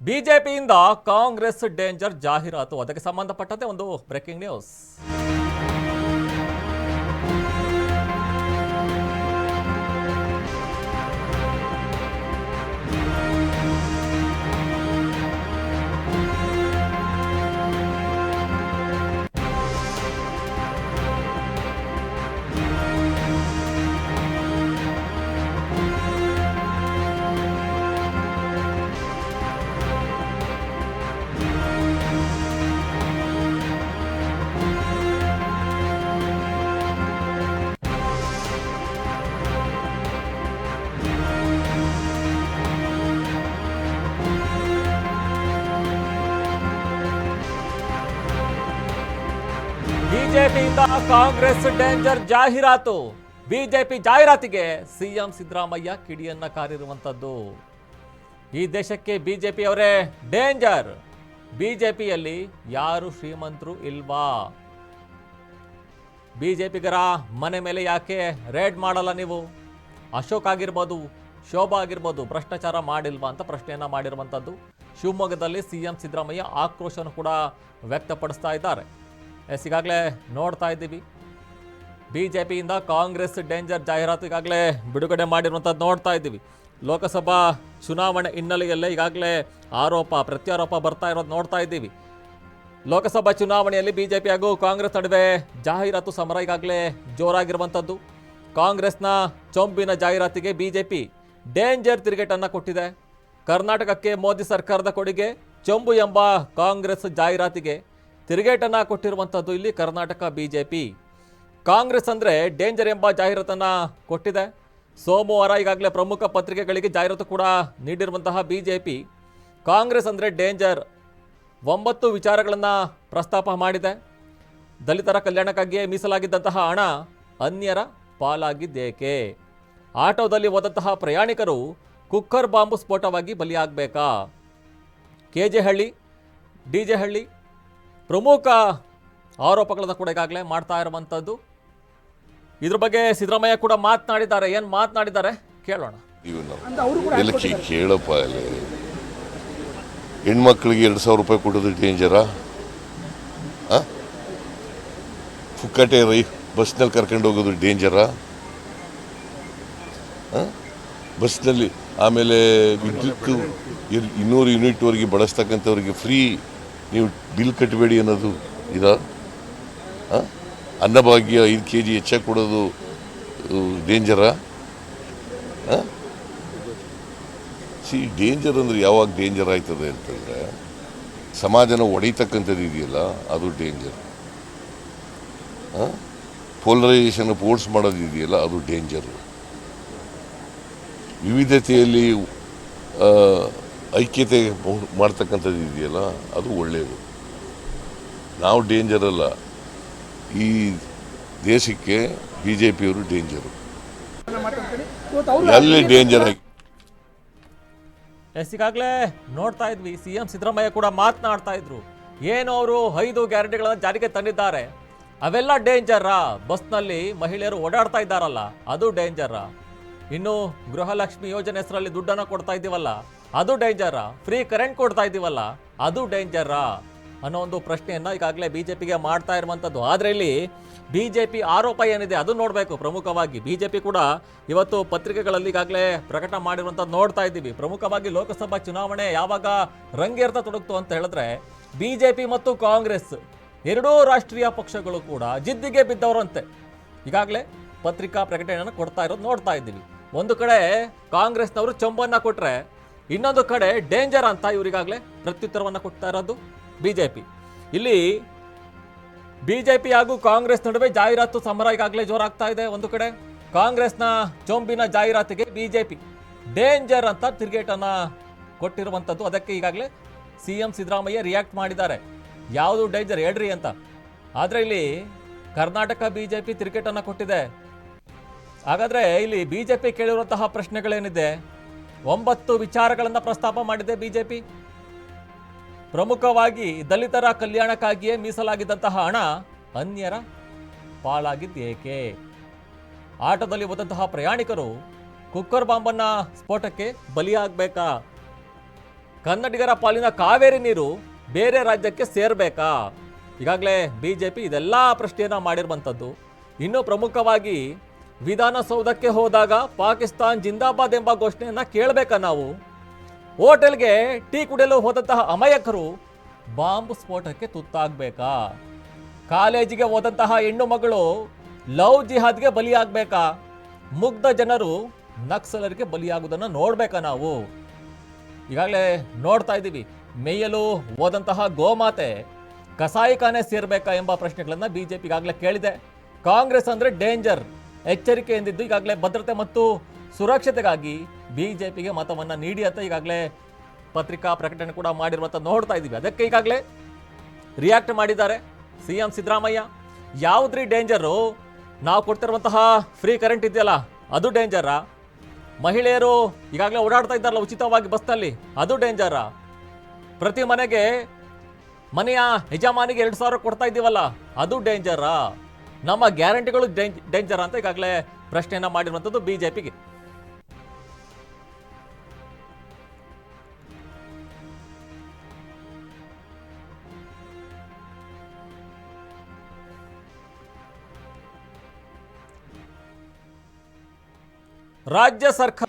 ಬಿಜೆಪಿಯಿಂದ ಕಾಂಗ್ರೆಸ್ ಡೇಂಜರ್ ಜಾಹೀರಾತು, ಅದಕ್ಕೆ ಸಂಬಂಧಪಟ್ಟಂತೆ ಒಂದು ಬ್ರೇಕಿಂಗ್ ನ್ಯೂಸ್. ಬಿಜೆಪಿಯಿಂದ ಕಾಂಗ್ರೆಸ್ ಡೇಂಜರ್ ಜಾಹೀರಾತು. ಬಿಜೆಪಿ ಜಾಹೀರಾತಿಗೆ ಸಿಎಂ ಸಿದ್ದರಾಮಯ್ಯ ಕಿಡಿಯನ್ನ ಕಾರಿರುವಂತದ್ದು. ಈ ದೇಶಕ್ಕೆ ಬಿಜೆಪಿಯವರೇ ಡೇಂಜರ್. ಬಿಜೆಪಿಯಲ್ಲಿ ಯಾರು ಶ್ರೀಮಂತರು ಇಲ್ವಾ? ಬಿಜೆಪಿಗರ ಮನೆ ಮೇಲೆ ಯಾಕೆ ರೇಡ್ ಮಾಡಲ್ಲ ನೀವು? ಅಶೋಕ್ ಆಗಿರ್ಬೋದು, ಶೋಭಾ ಆಗಿರ್ಬೋದು, ಭ್ರಷ್ಟಾಚಾರ ಮಾಡಿಲ್ವಾ ಅಂತ ಪ್ರಶ್ನೆಯನ್ನ ಮಾಡಿರುವಂಥದ್ದು. ಶಿವಮೊಗ್ಗದಲ್ಲಿ ಸಿಎಂ ಸಿದ್ದರಾಮಯ್ಯ ಆಕ್ರೋಶವನ್ನು ಕೂಡ ವ್ಯಕ್ತಪಡಿಸ್ತಾ ಇದ್ದಾರೆ. ಈಗಾಗಲೇ ನೋಡ್ತಾ ಇದ್ದೀವಿ, ಬಿಜೆಪಿಯಿಂದ ಕಾಂಗ್ರೆಸ್ ಡೇಂಜರ್ ಜಾಹೀರಾತು ಈಗಾಗಲೇ ಬಿಡುಗಡೆ ಮಾಡಿರುವಂಥದ್ದು ನೋಡ್ತಾ ಇದ್ದೀವಿ. ಲೋಕಸಭಾ ಚುನಾವಣೆ ಹಿನ್ನೆಲೆಯಲ್ಲೇ ಈಗಾಗಲೇ ಆರೋಪ ಪ್ರತ್ಯಾರೋಪ ಬರ್ತಾ ಇರೋದು ನೋಡ್ತಾ ಇದ್ದೀವಿ. ಲೋಕಸಭಾ ಚುನಾವಣೆಯಲ್ಲಿ ಬಿಜೆಪಿ ಹಾಗೂ ಕಾಂಗ್ರೆಸ್ ನಡುವೆ ಜಾಹೀರಾತು ಸಮರ ಈಗಾಗಲೇ ಜೋರಾಗಿರುವಂಥದ್ದು. ಕಾಂಗ್ರೆಸ್ನ ಚೊಂಬಿನ ಜಾಹೀರಾತಿಗೆ ಬಿಜೆಪಿ ಡೇಂಜರ್ ತಿರುಗೇಟನ್ನು ಕೊಟ್ಟಿದೆ. ಕರ್ನಾಟಕಕ್ಕೆ ಮೋದಿ ಸರ್ಕಾರದ ಕೊಡುಗೆ ಚೊಂಬು ಎಂಬ ಕಾಂಗ್ರೆಸ್ ಜಾಹೀರಾತಿಗೆ ತಿರುಗೇಟನ್ನು ಕೊಟ್ಟಿರುವಂಥದ್ದು ಇಲ್ಲಿ ಕರ್ನಾಟಕ ಬಿಜೆಪಿ. ಕಾಂಗ್ರೆಸ್ ಅಂದರೆ ಡೇಂಜರ್ ಎಂಬ ಜಾಹೀರಾತನ್ನು ಕೊಟ್ಟಿದೆ. ಸೋಮವಾರ ಈಗಾಗಲೇ ಪ್ರಮುಖ ಪತ್ರಿಕೆಗಳಿಗೆ ಜಾಹೀರಾತು ಕೂಡ ನೀಡಿರುವಂತಹ ಬಿಜೆಪಿ ಕಾಂಗ್ರೆಸ್ ಅಂದರೆ ಡೇಂಜರ್ 9 ವಿಚಾರಗಳನ್ನು ಪ್ರಸ್ತಾಪ ಮಾಡಿದೆ. ದಲಿತರ ಕಲ್ಯಾಣಕ್ಕಾಗಿಯೇ ಮೀಸಲಾಗಿದ್ದಂತಹ ಹಣ ಅನ್ಯರ ಪಾಲಾಗಿದ್ದೇಕೆ? ಆಟೋದಲ್ಲಿ ಹೋದಂತಹ ಪ್ರಯಾಣಿಕರು ಕುಕ್ಕರ್ ಬಾಂಬು ಸ್ಫೋಟವಾಗಿ ಬಲಿಯಾಗಬೇಕಾ? ಕೆಜೆ ಹಳ್ಳಿ, ಡಿಜೆ ಹಳ್ಳಿ ಪ್ರಮುಖ ಆರೋಪಗಳನ್ನು ಕೂಡ ಈಗಾಗಲೇ ಮಾಡ್ತಾ ಇರುವಂಥದ್ದು. ಇದ್ರ ಬಗ್ಗೆ ಸಿದ್ದರಾಮಯ್ಯ ಕೂಡ ಮಾತನಾಡಿದ್ದಾರೆ. ಏನು ಮಾತನಾಡಿದ್ದಾರೆ ಕೇಳೋಣ. ಕೇಳಪ್ಪ, ಹೆಣ್ಮಕ್ಳಿಗೆ 2,000 ರೂಪಾಯಿ ಕೊಡೋದು ಡೇಂಜರಾ? ಪುಕ್ಕಟೆ ಬಸ್ನಲ್ಲಿ ಕರ್ಕೊಂಡು ಹೋಗೋದು ಡೇಂಜರಾ? ಬಸ್ನಲ್ಲಿ ಆಮೇಲೆ ವಿದ್ಯುತ್ 200 ಯೂನಿಟ್ವರೆಗೆ ಬಳಸ್ತಕ್ಕಂಥವ್ರಿಗೆ ಫ್ರೀ, ನೀವು ಬಿಲ್ ಕಟ್ಟಬೇಡಿ ಅನ್ನೋದು ಇದ? ಅನ್ನಭಾಗ್ಯ 5 kg ಹೆಚ್ಚಾಗಿ ಕೊಡೋದು ಡೇಂಜರಾ? ಡೇಂಜರ್ ಅಂದರೆ ಯಾವಾಗ ಡೇಂಜರ್ ಆಯ್ತದೆ ಅಂತಂದರೆ ಸಮಾಜನ ಒಡೆಯತಕ್ಕಂಥದ್ದು ಇದೆಯಲ್ಲ, ಅದು ಡೇಂಜರ್. ಪೋಲರೈಸೇಷನ್ ಫೋರ್ಸ್ ಮಾಡೋದು ಇದೆಯಲ್ಲ, ಅದು ಡೇಂಜರು. ವಿವಿಧತೆಯಲ್ಲಿ ಐಕ್ಯತೆ ಮಾಡ್ತಕ್ಕಂಥದ್ದು ಇದೆಯಲ್ಲ, ಅದು ಒಳ್ಳೆಯದು. ನಾವು ಡೇಂಜರ್ ಅಲ್ಲ, ಈ ದೇಶಕ್ಕೆ ಬಿಜೆಪಿಯವರು ಡೇಂಜರು. ಎಲ್ಲಿ ಡೇಂಜರ್ ಆಗಿ ಈಗಾಗಲೇ ನೋಡ್ತಾ ಇದ್ವಿ, ಸಿಎಂ ಸಿದ್ದರಾಮಯ್ಯ ಕೂಡ ಮಾತನಾಡ್ತಾ ಇದ್ರು. ಏನು ಅವರು 5 ಗ್ಯಾರಂಟಿಗಳನ್ನು ಜಾರಿಗೆ ತಂದಿದ್ದಾರೆ, ಅವೆಲ್ಲ ಡೇಂಜರಾ? ಬಸ್ನಲ್ಲಿ ಮಹಿಳೆಯರು ಓಡಾಡ್ತಾ ಇದ್ದಾರಲ್ಲ, ಅದು ಡೇಂಜರಾ? ಇನ್ನು ಗೃಹಲಕ್ಷ್ಮಿ ಯೋಜನೆ ಹೆಸರಲ್ಲಿ ದುಡ್ಡನ್ನು ಕೊಡ್ತಾ ಇದ್ದೀವಲ್ಲ, ಅದು ಡೇಂಜರಾ? ಫ್ರೀ ಕರೆಂಟ್ ಕೊಡ್ತಾ ಇದ್ದೀವಲ್ಲ, ಅದು ಡೇಂಜರಾ ಅನ್ನೋ ಒಂದು ಪ್ರಶ್ನೆಯನ್ನ ಈಗಾಗಲೇ ಬಿಜೆಪಿಗೆ ಮಾಡ್ತಾ ಇರುವಂಥದ್ದು. ಆದರೆ ಇಲ್ಲಿ ಬಿಜೆಪಿ ಆರೋಪ ಏನಿದೆ ಅದು ನೋಡಬೇಕು. ಪ್ರಮುಖವಾಗಿ ಬಿಜೆಪಿ ಕೂಡ ಇವತ್ತು ಪತ್ರಿಕೆಗಳಲ್ಲಿ ಈಗಾಗಲೇ ಪ್ರಕಟ ಮಾಡಿರುವಂಥದ್ದು ನೋಡ್ತಾ ಇದ್ದೀವಿ. ಪ್ರಮುಖವಾಗಿ ಲೋಕಸಭಾ ಚುನಾವಣೆ ಯಾವಾಗ ರಂಗೇರ್ತಾ ತೊಡಗ್ತು ಅಂತ ಹೇಳಿದ್ರೆ ಬಿಜೆಪಿ ಮತ್ತು ಕಾಂಗ್ರೆಸ್ ಎರಡೂ ರಾಷ್ಟ್ರೀಯ ಪಕ್ಷಗಳು ಕೂಡ ಜಿದ್ದಿಗೆ ಬಿದ್ದವರಂತೆ. ಈಗಾಗಲೇ ಪತ್ರಿಕಾ ಪ್ರಕಟಣೆಯನ್ನು ಕೊಡ್ತಾ ಇರೋದು ನೋಡ್ತಾ ಇದ್ದೀವಿ. ಒಂದು ಕಡೆ ಕಾಂಗ್ರೆಸ್ನವರು ಚೊಂಬನ್ನ ಕೊಟ್ರೆ, ಇನ್ನೊಂದು ಕಡೆ ಡೇಂಜರ್ ಅಂತ ಇವರಿಗಾಗಲೇ ಪ್ರತ್ಯುತ್ತರವನ್ನು ಕೊಡ್ತಾ ಇರೋದು ಬಿಜೆಪಿ. ಇಲ್ಲಿ ಬಿಜೆಪಿ ಹಾಗೂ ಕಾಂಗ್ರೆಸ್ ನಡುವೆ ಜಾಹೀರಾತು ಸಮರ ಈಗಾಗಲೇ ಜೋರಾಗ್ತಾ ಇದೆ. ಒಂದು ಕಡೆ ಕಾಂಗ್ರೆಸ್ನ ಚೊಂಬಿನ ಜಾಹೀರಾತಿಗೆ ಬಿಜೆಪಿ ಡೇಂಜರ್ ಅಂತ ತಿರುಗೇಟನ್ನ ಕೊಟ್ಟಿರುವಂಥದ್ದು. ಅದಕ್ಕೆ ಈಗಾಗಲೇ ಸಿಎಂ ಸಿದ್ದರಾಮಯ್ಯ ರಿಯಾಕ್ಟ್ ಮಾಡಿದ್ದಾರೆ. ಯಾವುದು ಡೇಂಜರ್ ಹೇಳ್ರಿ ಅಂತ. ಆದರೆ ಇಲ್ಲಿ ಕರ್ನಾಟಕ ಬಿಜೆಪಿ ತಿರುಗೇಟನ್ನ ಕೊಟ್ಟಿದೆ. ಹಾಗಾದ್ರೆ ಇಲ್ಲಿ ಬಿಜೆಪಿ ಕೇಳಿರುವಂತಹ ಪ್ರಶ್ನೆಗಳೇನಿದೆ? 9 ವಿಚಾರಗಳನ್ನು ಪ್ರಸ್ತಾಪ ಮಾಡಿದೆ ಬಿಜೆಪಿ. ಪ್ರಮುಖವಾಗಿ ದಲಿತರ ಕಲ್ಯಾಣಕ್ಕಾಗಿಯೇ ಮೀಸಲಾಗಿದ್ದಂತಹ ಹಣ ಅನ್ಯರ ಪಾಲಾಗಿದ್ದೇಕೆ? ಆಟೋದಲ್ಲಿ ಹೋದಂತಹ ಪ್ರಯಾಣಿಕರು ಕುಕ್ಕರ್ ಬಾಂಬನ್ನ ಸ್ಫೋಟಕ್ಕೆ ಬಲಿಯಾಗಬೇಕಾ? ಕನ್ನಡಿಗರ ಪಾಲಿನ ಕಾವೇರಿ ನೀರು ಬೇರೆ ರಾಜ್ಯಕ್ಕೆ ಸೇರಬೇಕಾ? ಈಗಾಗಲೇ ಬಿಜೆಪಿ ಇದೆಲ್ಲ ಪ್ರಶ್ನೆಯನ್ನ ಮಾಡಿರುವಂಥದ್ದು. ಇನ್ನು ಪ್ರಮುಖವಾಗಿ ವಿಧಾನಸೌಧಕ್ಕೆ ಹೋದಾಗ ಪಾಕಿಸ್ತಾನ್ ಜಿಂದಾಬಾದ್ ಎಂಬ ಘೋಷಣೆಯನ್ನ ಕೇಳಬೇಕಾ ನಾವು? ಹೋಟೆಲ್ಗೆ ಟೀ ಕುಡಿಯಲು ಹೋದಂತಹ ಅಮಾಯಕರು ಬಾಂಬ್ ಸ್ಫೋಟಕ್ಕೆ ತುತ್ತಾಗಬೇಕಾ? ಕಾಲೇಜಿಗೆ ಹೋದಂತಹ ಹೆಣ್ಣು ಮಗಳು ಲವ್ ಜಿಹಾದ್ಗೆ ಬಲಿಯಾಗಬೇಕಾ? ಮುಗ್ಧ ಜನರು ನಕ್ಸಲರಿಗೆ ಬಲಿಯಾಗುವುದನ್ನು ನೋಡ್ಬೇಕಾ ನಾವು? ಈಗಾಗಲೇ ನೋಡ್ತಾ ಇದ್ದೀವಿ, ಮೇಯಲು ಹೋದಂತಹ ಗೋಮಾತೆ ಕಸಾಯಿಖಾನೆ ಸೇರ್ಬೇಕಾ ಎಂಬ ಪ್ರಶ್ನೆಗಳನ್ನ ಬಿಜೆಪಿ ಈಗಾಗಲೇ ಕೇಳಿದೆ. ಕಾಂಗ್ರೆಸ್ ಅಂದ್ರೆ ಡೇಂಜರ್, ಎಚ್ಚರಿಕೆ ಎಂದಿದ್ದು ಈಗಾಗಲೇ ಭದ್ರತೆ ಮತ್ತು ಸುರಕ್ಷತೆಗಾಗಿ ಬಿಜೆಪಿಗೆ ಮತವನ್ನ ನೀಡಿ ಅಂತ ಈಗಾಗಲೇ ಪತ್ರಿಕಾ ಪ್ರಕಟಣೆ ಕೂಡ ಮಾಡಿರುವಂತ ನೋಡ್ತಾ ಇದ್ದೀವಿ. ಅದಕ್ಕೆ ಈಗಾಗಲೇ ರಿಯಾಕ್ಟ್ ಮಾಡಿದ್ದಾರೆ ಸಿಎಂ ಸಿದ್ದರಾಮಯ್ಯ. ಯಾವುದ್ರಿ ಡೇಂಜರು? ನಾವು ಕೊಡ್ತಿರುವಂತಹ ಫ್ರೀ ಕರೆಂಟ್ ಇದೆಯಲ್ಲ ಅದು ಡೇಂಜರಾ? ಮಹಿಳೆಯರು ಈಗಾಗಲೇ ಓಡಾಡ್ತಾ ಇದ್ದಾರಲ್ಲ ಉಚಿತವಾಗಿ ಬಸ್ನಲ್ಲಿ, ಅದು ಡೇಂಜರಾ? ಪ್ರತಿ ಮನೆಗೆ ಮನೆಯ ಯಜಮಾನಿಗೆ 2,000 ಕೊಡ್ತಾ ಇದ್ದೀವಲ್ಲ ಅದು ಡೇಂಜರಾ? ನಮ್ಮ ಗ್ಯಾರಂಟಿಗಳು ಡೇಂಜರ್ ಅಂತ ಈಗಾಗಲೇ ಪ್ರಶ್ನೆಯನ್ನ ಮಾಡಿರುವಂಥದ್ದು ಬಿಜೆಪಿಗೆ. ರಾಜ್ಯ ಸರ್ಕಾರ